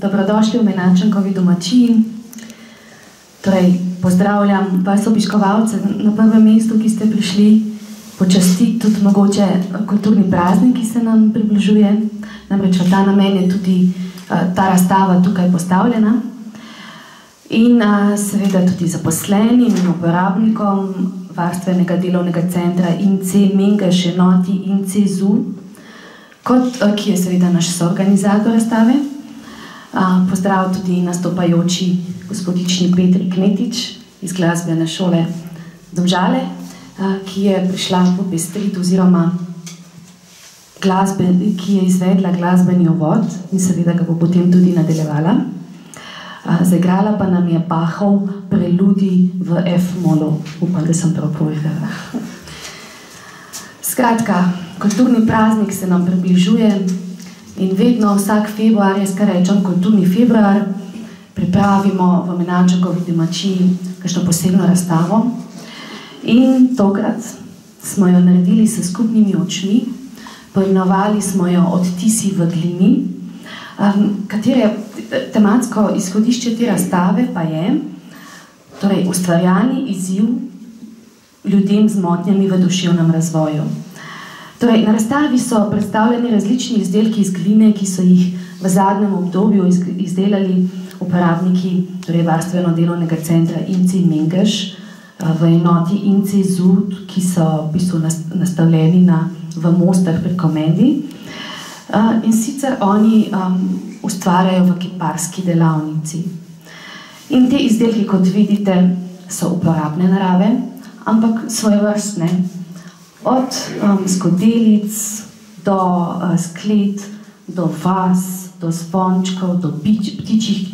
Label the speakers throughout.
Speaker 1: Dobrodošli v Menačankovi domačiji. Torej, pozdravljam vas obiskovalce na prvem mestu, ki ste prišli počastiti tudi mogoče kulturni praznik, ki se nam približuje. Namreč v ta namen je tudi ta razstava tukaj postavljena. In seveda tudi zaposlenim in uporabnikom Varstvenega delovnega centra INCE Mengeš enoti INCE ZU, ki je seveda naš soorganizator razstave. Pozdrav tudi nastopajoči gospodični Petri Knetič iz glasbene šole Domžale, ki je prišla popestriti oziroma ki je izvedla glasbeni uvod in seveda ga bo potem tudi nadaljevala. Zaigrala pa nam je Bachov preludij v F-molu. Upam, da sem prav povedala. Skratka, kulturni praznik se nam približuje. In vedno vsak februar, jaz kar rečem kulturni februar, pripravimo v Menačankovi domačiji kakšno posebno razstavo. In tokrat smo jo naredili s skupnimi očmi, poimenovali smo jo Odtisi v glini, katere tematsko izhodišče te razstave pa je torej ustvarjalni izziv ljudem z motnjami v duševnem razvoju. Torej, na razstavi so predstavljeni različni izdelki iz gline, ki so jih v zadnjem obdobju izdelali uporabniki torej Varstveno delovnega centra INCE Mengeš v enoti INCE ZU, ki so v bistvu nastavljeni v Mostar pri Komendi. In sicer oni ustvarjajo v kiparski delavnici. In te izdelki, kot vidite, so uporabne narave, ampak svojevrstne. Od skodelic do sklet, do vas, do zvončkov, do ptičjih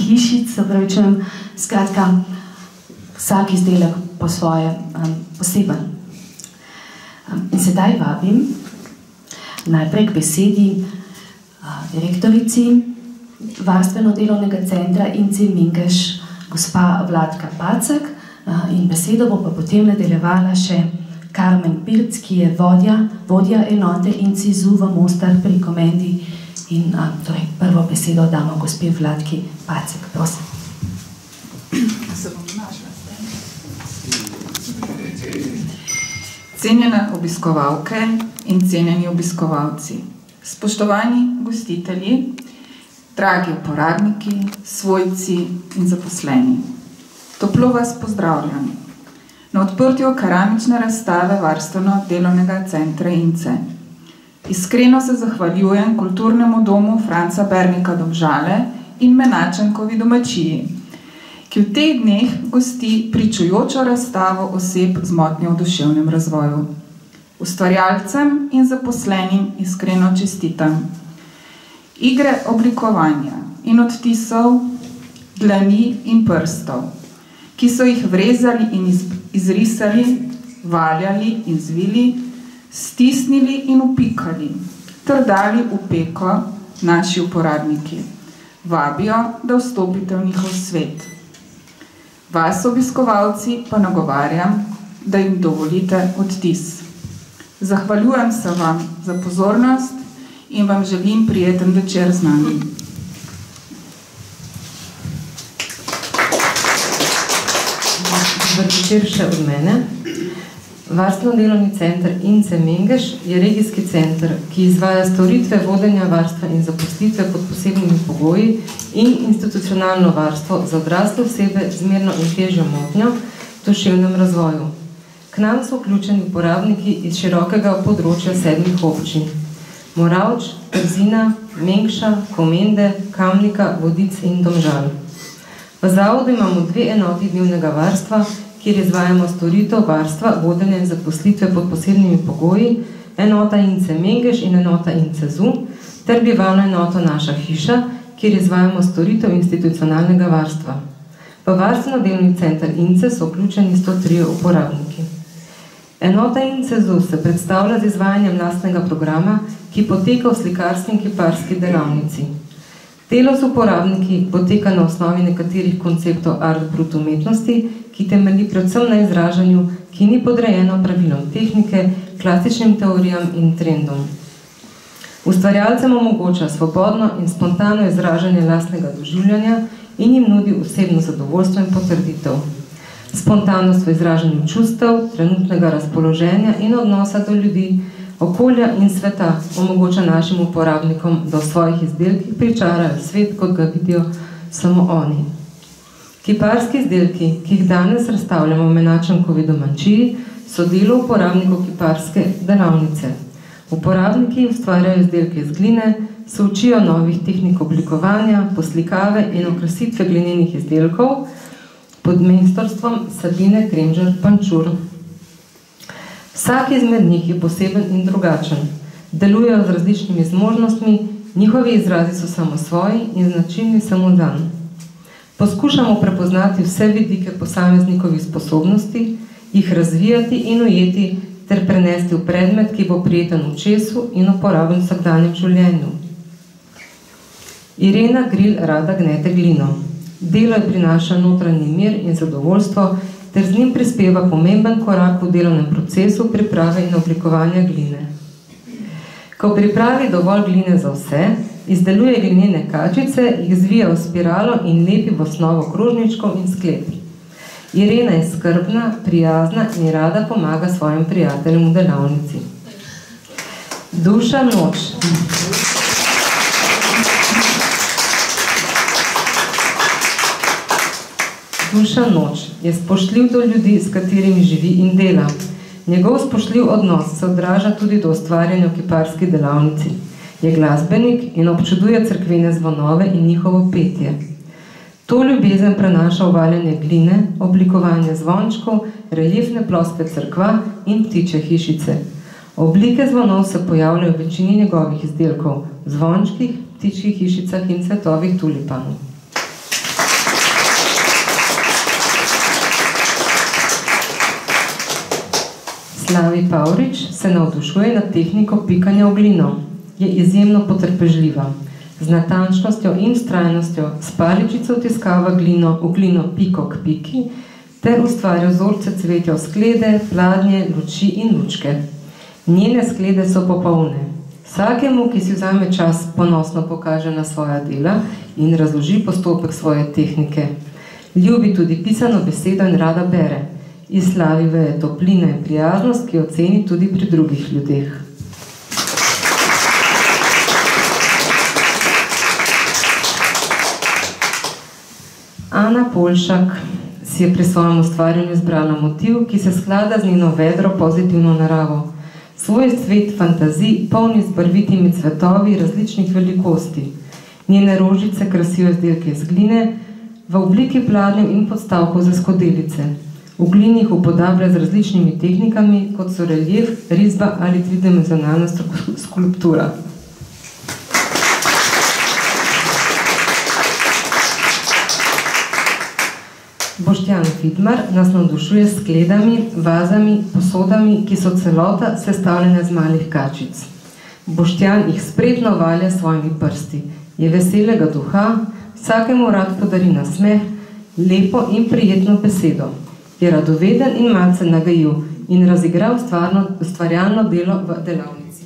Speaker 1: hišic, se pravi, čujem, skratka, vsak izdelek po svoje poseben. In sedaj vabim najprej k besedi direktorici Varstveno delovnega centra INCE Mengeš, gospa Vladka Pacek, in besedo bo pa potem nadaljevala še Karmen Pirc, ki je vodja enote INCE ZU v Mostar pri Komendi. In torej prvo besedo damo gospe Vladki Pacek, prosim.
Speaker 2: Cenjene obiskovalke in cenjeni obiskovalci, spoštovani gostitelji, dragi uporabniki, svojci in zaposleni. Toplo vas pozdravljam na odprtju keramične razstave Varstveno delovnega centra INCE. Iskreno se zahvaljujem Kulturnemu domu Franca Bernika Domžale in Menačankovi domačiji, ki v teh dneh gosti pričujočo razstavo oseb z motnjo v duševnem razvoju. Ustvarjalcem in zaposlenim iskreno čestitam. Igre oblikovanja in odtisov, dlani in prstov, ki so jih vrezali in izrisali, valjali in zvili, stisnili in upikali, ter dali v peko naši uporabniki. Vabijo, da vstopite v njihov svet. Vas, obiskovalci, pa nagovarjam, da jim dovolite odtis. Zahvaljujem se vam za pozornost in vam želim prijeten večer z nami.
Speaker 3: Dober večer še od mene. Varstveno delovni center INCE Mengeš je regijski center, ki izvaja storitve vodenja varstva in zaposlitve pod posebnimi pogoji in institucionalno varstvo za odrasle osebe z zmerno in težjo motnjo v duševnem razvoju. K nam so vključeni uporabniki iz širokega področja 7 občin. Moravč, Trzina, Mengša, Komende, Kamnika, Vodic in Domžal. V zavodu imamo 2 enoti dnevnega varstva, kjer izvajamo storitev varstva, vodenja in zaposlitve pod posebnimi pogoji, enota Ince Mengeš in enota Ince ZU, ter bivalno enoto Naša hiša, kjer izvajamo storitev institucionalnega varstva. V varstveno-delni center Ince so vključeni 103 uporabniki. Enota Ince ZU se predstavlja z izvajanjem lastnega programa, ki poteka v slikarski in kiparski delavnici. Delo z uporabniki poteka na osnovi nekaterih konceptov art brut umetnosti, ki temelji predvsem na izražanju, ki ni podrejeno pravilom tehnike, klasičnim teorijam in trendom. Ustvarjalcem omogoča svobodno in spontano izražanje lastnega doživljanja in jim nudi osebno zadovoljstvo in potrditev. Spontanost v izražanju čustev, trenutnega razpoloženja in odnosa do ljudi, okolja in sveta omogoča našim uporabnikom, da v svojih izdelkih pričarajo svet, kot ga vidijo samo oni. Kiparski izdelki, ki jih danes razstavljamo v Menačankovi domačiji, so delo uporabnikov kiparske delavnice. Uporabniki ustvarjajo izdelke iz gline, se učijo novih tehnik oblikovanja, poslikave in okrasitve glinenih izdelkov pod mentorstvom Sabine Kremžar-Pančur. Vsak izmed njih je poseben in drugačen. Delujejo z različnimi zmožnostmi, njihovi izrazi so samo svoji in značilni samo dan. Poskušamo prepoznati vse vidike posameznikovih sposobnosti, jih razvijati in ujeti ter prenesti v predmet, ki bo prijeten v očesu in uporaben v vsakdanjem življenju. Irena Gril rada gnete glino. Delo je prinaša notranji mir in zadovoljstvo, ter z njim prispeva pomemben korak v delovnem procesu priprave in oblikovanja gline. Ko pripravi dovolj gline za vse, izdeluje glinene kačice, jih zvija v spiralo in lepi v osnovo krožničkov in sklep. Irena je skrbna, prijazna in rada pomaga svojim prijateljem v delavnici. Duša noč. Duša noč je spoštljiv do ljudi, s katerimi živi in dela. Njegov spoštljiv odnos se odraža tudi do ustvarjanja v kiparski delavnici. Je glasbenik in občuduje cerkvene zvonove in njihovo petje. To ljubezen prenaša uvaljanje gline, oblikovanje zvončkov, reljefne ploskve cerkva in ptiče hišice. Oblike zvonov se pojavljajo v večini njegovih izdelkov, zvončkih, ptičjih hišicah in cvetovih tulipanov. Slavi Pavrič se navdušuje nad tehniko pikanja v glino. Je izjemno potrpežljiva. Z natančnostjo in vztrajnostjo s paličico vtiskava glino v glino piko k piki ter ustvarja vzorce cvetja v sklede, pladnje, luči in lučke. Njene sklede so popolne. Vsakemu, ki si vzame čas, ponosno pokaže na svoja dela in razloži postopek svoje tehnike. Ljubi tudi pisano besedo in rada bere. Iz Slavi veje toplina in prijaznost, ki jo ceni tudi pri drugih ljudeh. Ana Polšak si je pri svojem ustvarjanju izbrala motiv, ki se sklada z njeno vedro pozitivno naravo. Svoj svet fantazij polni z barvitimi cvetovi različnih velikosti. Njene rožice krasijo izdelke iz gline v obliki pladnjev in podstavkov za skodelice. V glini jih upodablja z različnimi tehnikami, kot so reljef, risba ali tridimenzionalna skulptura. Boštjan Vidmar nas navdušuje s skledami, vazami, posodami, ki so celota sestavljene z malih kačic. Boštjan jih spretno valja s svojimi prsti. Je veselega duha, vsakemu rad podari nasmeh, lepo in prijetno besedo. Je radoveden in malce nagajiv in razigra ustvarjalno delo v delavnici.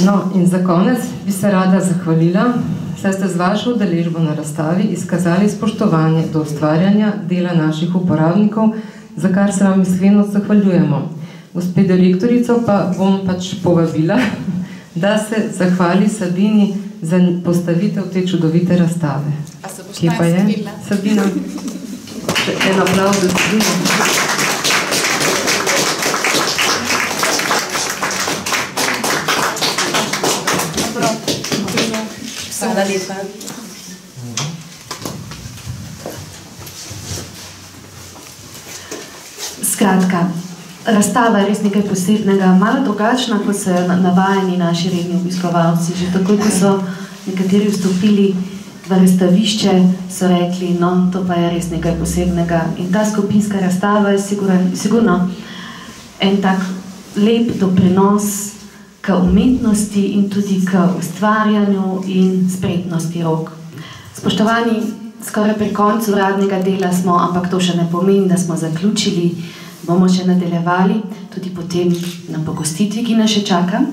Speaker 3: No, in za konec bi se rada zahvalila, saj ste z vašo udeležbo na razstavi izkazali spoštovanje do ustvarjanja dela naših uporabnikov, za kar se vam iskreno zahvaljujemo. Gospe direktorico pa bom pač povabila, da se zahvali Sabini za postavitev te čudovite razstave.
Speaker 4: A se boš
Speaker 3: Kje pa je? Sabina. En aplauz dodelimo.
Speaker 4: Hvala lepa.
Speaker 1: Skratka, razstava je res nekaj posebnega, malo drugačna, kot so navajeni naši redni obiskovalci. Že takoj, ko so nekateri vstopili v razstavišče, so rekli, no, to pa je res nekaj posebnega. In ta skupinska razstava je sigurno en tak lep doprinos k umetnosti in tudi k ustvarjanju in spretnosti rok. Spoštovani, skoraj pri koncu uradnega dela smo, ampak to še ne pomeni, da smo zaključili, bomo še nadaljevali, tudi potem na pogostitvi, ki nas še čaka.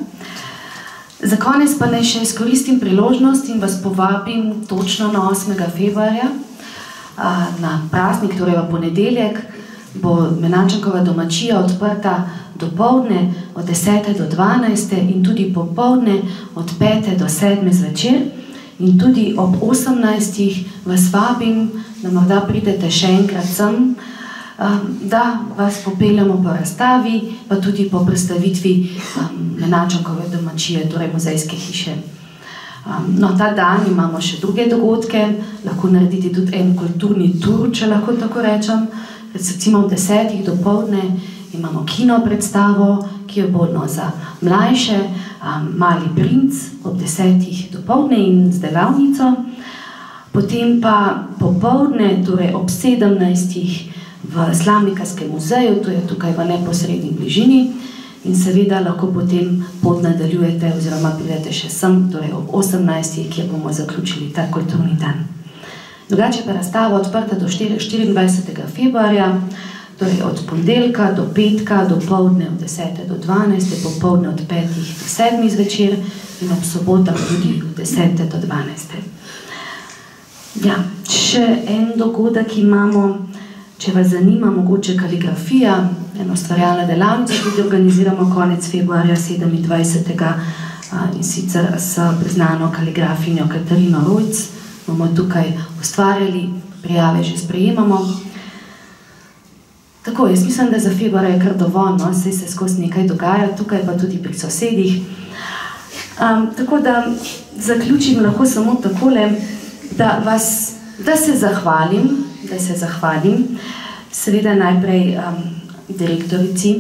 Speaker 1: Za konec pa naj še izkoristim priložnost in vas povabim točno na 8. februarja, na praznik, torej v ponedeljek, bo Menančankova domačija odprta dopoldne od 10. do 12. in tudi popoldne od 5. do 7. zvečer. In tudi ob 18. vas vabim, da morda pridete še enkrat sem, da vas popeljamo po razstavi, pa tudi po predstavitvi Menančankove domačije, torej muzejske hiše. No, ta dan imamo še druge dogodke, lahko narediti tudi en kulturni tur, če lahko tako rečem. Recimo ob 10. dopoldne imamo kino predstavo, ki je bolno za mlajše, Mali princ ob 10. dopoldne in z delavnico. Potem pa popoldne, torej ob 17. v Slavnikarskem muzeju, to je tukaj v neposredni bližini. In seveda lahko potem pot nadaljujete oziroma pridete še sem, torej ob 18. kjer bomo zaključili ta kulturni dan. Drugače pa razstava odprta do 24. februarja, torej od ponedeljka do petka, dopoldne od 10. do 12. popoldne od 5. do 7. zvečer in ob sobotah tudi od 10. do 12. Ja, še en dogodek imamo, če vas zanima, mogoče kaligrafija, eno ustvarjalna delavnica, tudi organiziramo konec februarja 27. In sicer s priznano kaligrafinjo Katarino Rojc. Bomo tukaj ustvarjali, prijave že sprejemamo. Tako, jaz mislim, da za februar je kar dovolj, no? Saj se skozi nekaj dogaja, tukaj pa tudi pri sosedih. Tako da zaključim lahko samo takole, da se zahvalim, seveda najprej direktorici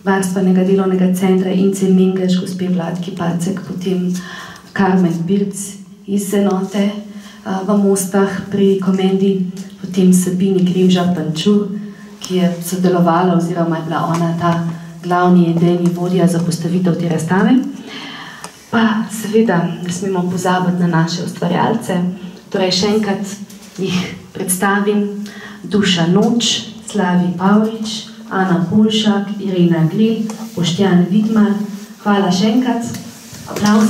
Speaker 1: Varstvenega delovnega centra Ince Mengeš, gospe Vladki Pacek, potem Karmen Pirc iz enote v Mostah pri Komendi, potem Sabini Grimžar-Pančur, ki je sodelovala oziroma je bila ona ta glavni idejni vodja za postavitev te razstave. Pa seveda ne smemo pozabiti na naše ustvarjalce, torej še enkrat jih predstavim: Duša Noč, Slavi Pavlič, Ana Polšak, Irena Gril, Boštjan Vidmar. Hvala še enkrat, aplavz.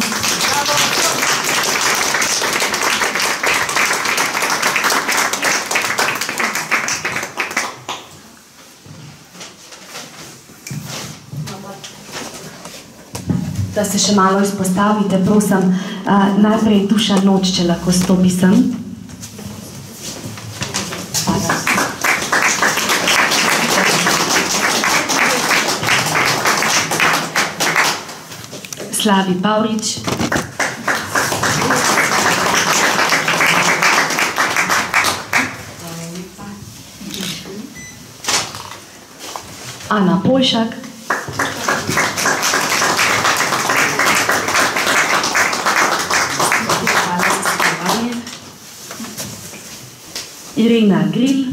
Speaker 1: Da se še malo izpostavite, prosim, najprej Duša Noč, če lahko stopi sem. Slavi Pavlič. Ana Polšak. Irena Gril.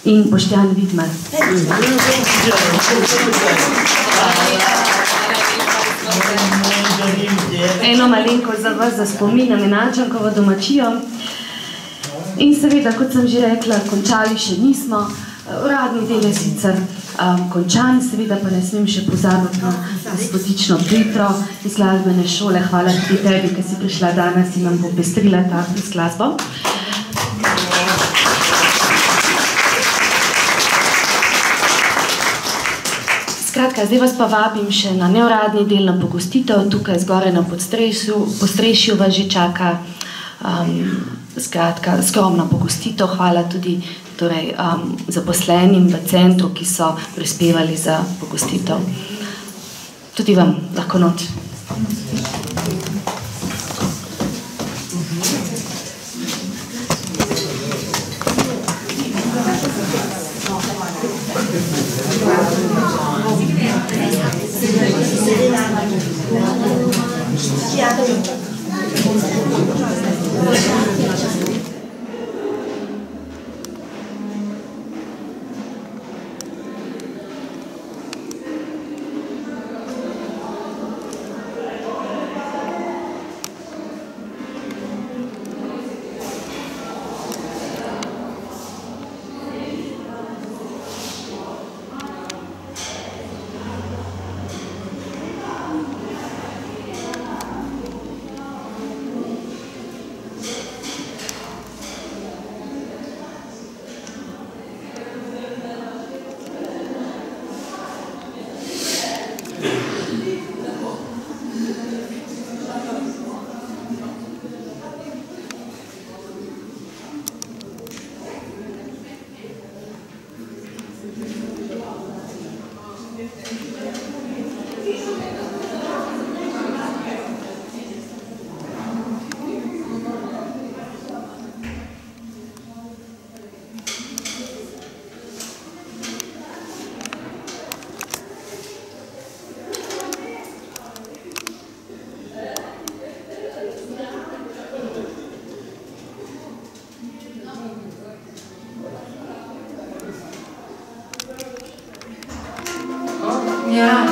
Speaker 1: In Boštjan Vidmar. Eno malenkost za vas, za spomin na Menančankovo domačijo. In seveda, kot sem že rekla, končali še nismo. Uradni del je sicer končan, seveda pa ne smem še pozabiti na gospodično Petro iz glasbene šole. Hvala tudi tebi, ki si prišla danes in nam popestrila ta glasbo. Skratka, zdaj vas pa vabim še na neuradni del, na pogostitev, tukaj zgoraj na podstrešju vas že čaka skratka, skromna pogostitev. Hvala tudi zaposlenim v centru, ki so prispevali za pogostitev. Tudi vam lahko noč.
Speaker 4: Ja,